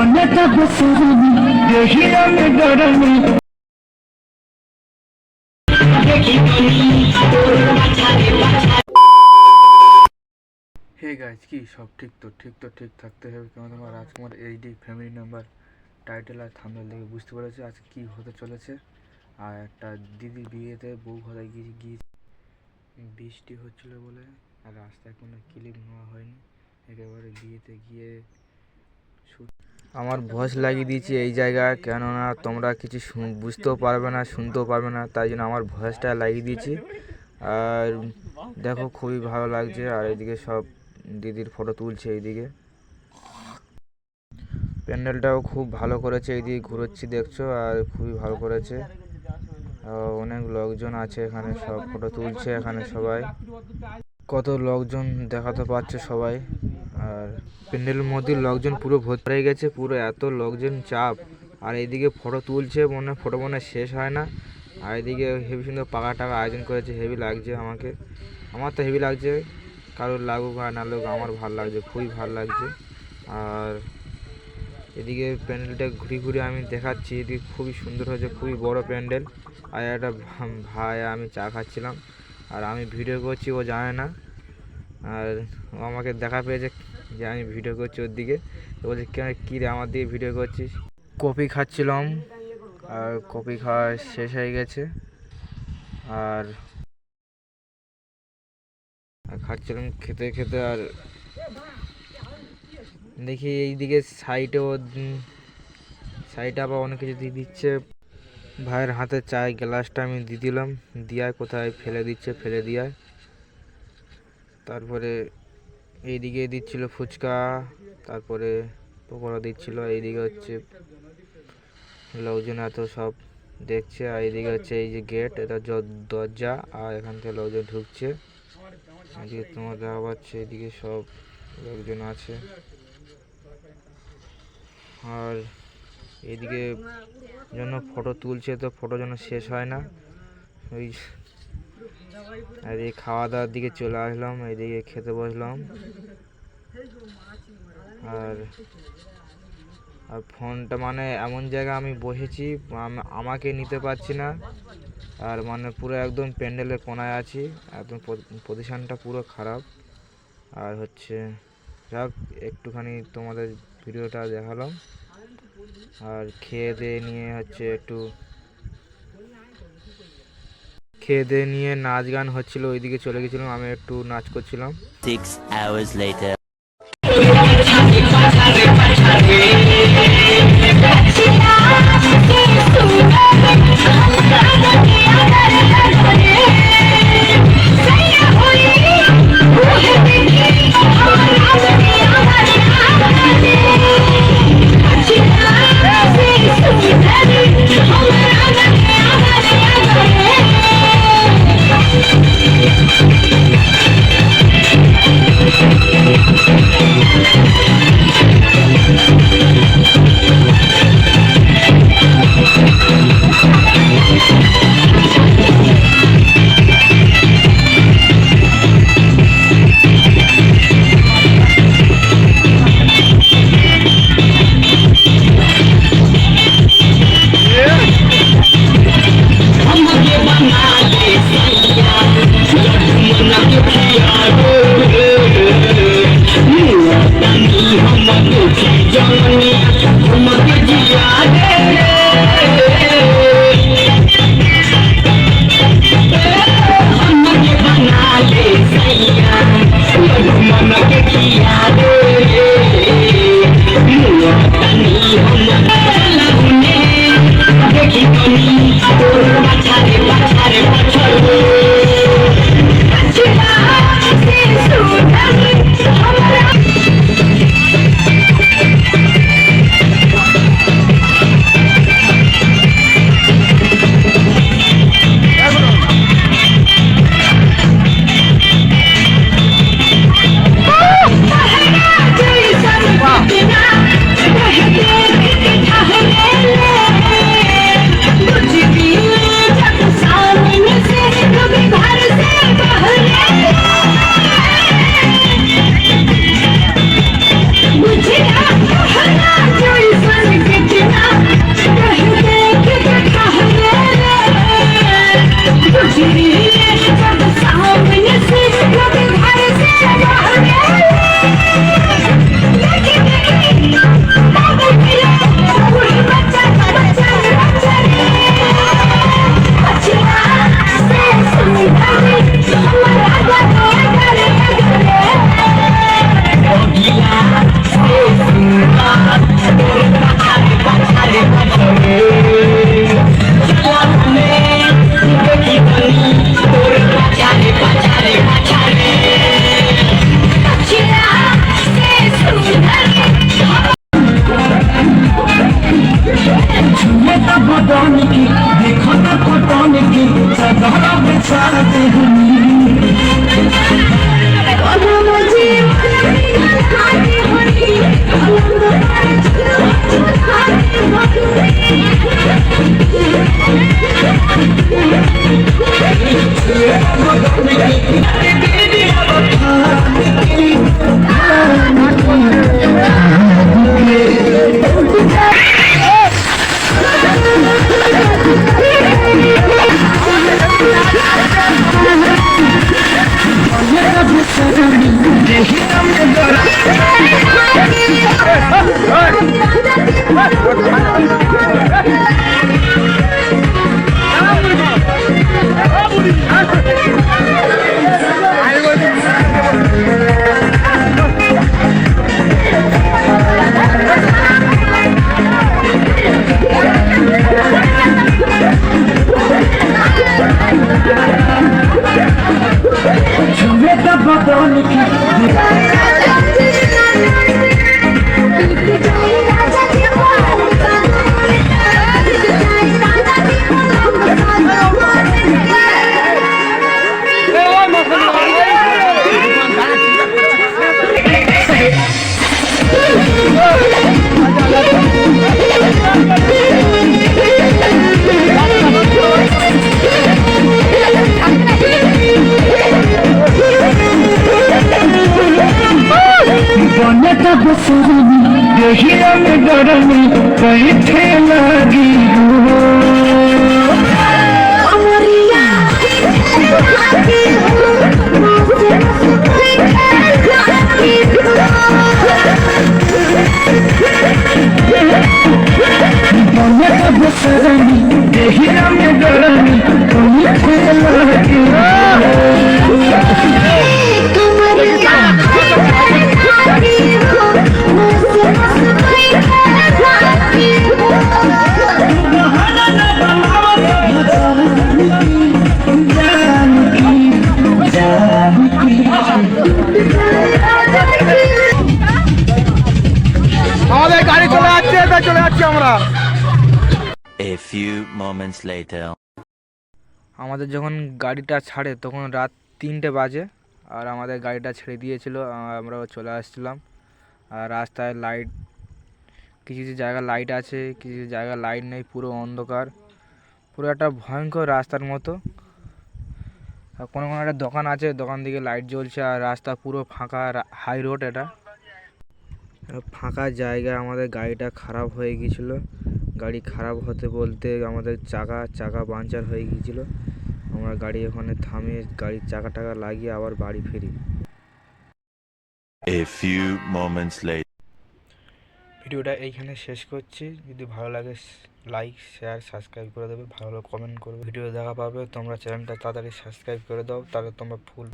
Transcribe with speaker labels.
Speaker 1: Hey guys, কি সব ঠিক থাকতে হবে কেন? তোমার রাজকুমার এইচডি ফ্যামিলি মেম্বার টাইটেল আর থাম্বনেল দেখে বুঝতে পেরেছে আজকে কি হতে চলেছে। আর একটা দিদি বিয়েতে বউ ঘরে গিয়ে বৃষ্টি হচ্ছিল বলে আর রাস্তায় কোনো ক্লিপ নেওয়া হয়নি, একেবারে বিয়েতে গিয়ে আমার ভয়েস লাগিয়ে দিয়েছি এই জায়গায়, কেননা তোমরা কিছু বুঝতেও পারবে না, শুনতেও পারবে না, তাই জন্য আমার ভয়েসটা লাগিয়ে দিয়েছি। আর দেখো খুবই ভালো লাগছে। আর এইদিকে সব দিদির ফটো তুলছে, এইদিকে প্যান্ডেলটাও খুব ভালো করেছে, এইদিকে ঘুরোচ্ছি দেখছো, আর খুবই ভালো করেছে। অনেক লোকজন আছে এখানে, সব ফটো তুলছে এখানে সবাই, কত লোকজন দেখাতে পাচ্ছে সবাই। আর প্যান্ডেলের মধ্যে লোকজন পুরো ভর্তি হয়ে গেছে, পুরো এত লোকজন চাপ। আর এইদিকে ফটো তুলছে, ফটো শেষ হয় না। আর এদিকে হেভি সুন্দর পাকা টাকা আয়োজন করেছে, হেভি লাগছে আমার তো হেভি লাগছে, কারোর লাগুক আর না লাগুক আমার ভালো লাগছে, খুবই ভালো লাগছে। আর এদিকে প্যান্ডেলটা ঘুরে আমি দেখাচ্ছি, এদিকে খুবই সুন্দর হয়েছে, খুবই বড় প্যান্ডেল। আর একটা ভাই, আমি চা খাচ্ছিলাম আর আমি ভিডিও করছি, ও জানে না। আর ও আমাকে দেখা পেয়েছে যে আমি ভিডিও করছি ওর দিকে, তো বলছে কী রে আমার দিকে ভিডিও করছিস। কফি খাচ্ছিলাম আর কফি খাওয়া শেষ হয়ে গেছে। আর খাচ্ছিলাম খেতে আর দেখি এইদিকে সাইডে আবার অনেক কিছু দিয়ে দিচ্ছে। ভাইয়ের হাতে চায়ের গ্লাসটা আমি দিয়ে দিলাম, দিয়ায় কোথায় ফেলে দিয়ায়। তারপরে এইদিকে দিচ্ছিল ফুচকা, তারপরে পকোড়া দিচ্ছিল। এইদিকে হচ্ছে লোকজন এত সব দেখছে। আর এইদিকে হচ্ছে এই যে গেট, এটা দরজা, আর এখান থেকে লোকজন ঢুকছে। এদিকে তোমার দেখা পাচ্ছে, এদিকে সব লোকজন আছে। আর এইদিকে জন্য ফটো তুলছে, তো ফটো যেন শেষ হয় না। ওই আর এই খাওয়া দাওয়ার দিকে চলে আসলাম, এইদিকে খেতে বসলাম। আর ফোনটা এমন জায়গায় আমি বসেছি, আমাকে নিতে পারছি না। আর পুরো একদম প্যান্ডেলের কোনায় আছি, একদম পজিশনটা পুরো খারাপ। আর হচ্ছে যাক, একটুখানি তোমাদের ভিডিওটা দেখালাম। আর খেয়ে দিয়ে নিয়ে নাচ গান হচ্ছিল, ওইদিকে চলে গেছিলাম, আমি একটু নাচ করছিলাম।
Speaker 2: 6 hours later.
Speaker 1: আমাদের গাড়ি চলে যাচ্ছে, তাই চলে যাচ্ছি আমরা।
Speaker 2: A few moments later.
Speaker 1: আমাদের যখন গাড়িটা ছাড়ে তখন রাত 3টে বাজে, আর আমাদের গাড়িটা ছেড়ে দিয়েছিল, আমরাও চলে আসছিলাম। আর রাস্তায় লাইট, কিছু কিছু জায়গায় লাইট আছে, কিছু কিছু জায়গায় লাইট নেই, পুরো অন্ধকার, পুরো একটা ভয়ঙ্কর রাস্তার মতো। আর কোনো কোনো একটা দোকান আছে, দোকান দিকে লাইট জ্বলছে, আর রাস্তা পুরো ফাঁকা, হাই রোড এটা। ফাঁকা জায়গায় আমাদের গাড়িটা খারাপ হয়ে গিয়েছিলো। গাড়ি খারাপ হতে বলতে আমাদের চাকা পাংচার হয়ে গিয়েছিলো। আমরা গাড়ি ওখানে থামিয়ে গাড়ির চাকা টাকা লাগিয়ে আবার বাড়ি ফিরি।
Speaker 2: A few moments later.
Speaker 1: ভিডিওটা এইখানে শেষ করছি। যদি ভালো লাগে লাইক শেয়ার সাবস্ক্রাইব করে দেবে, ভালো লাগলে কমেন্ট করবে। ভিডিও দেখা পাবে তোমরা, চ্যানেলটা তাড়াতাড়ি সাবস্ক্রাইব করে দাও, তাহলে তোমরা ফুল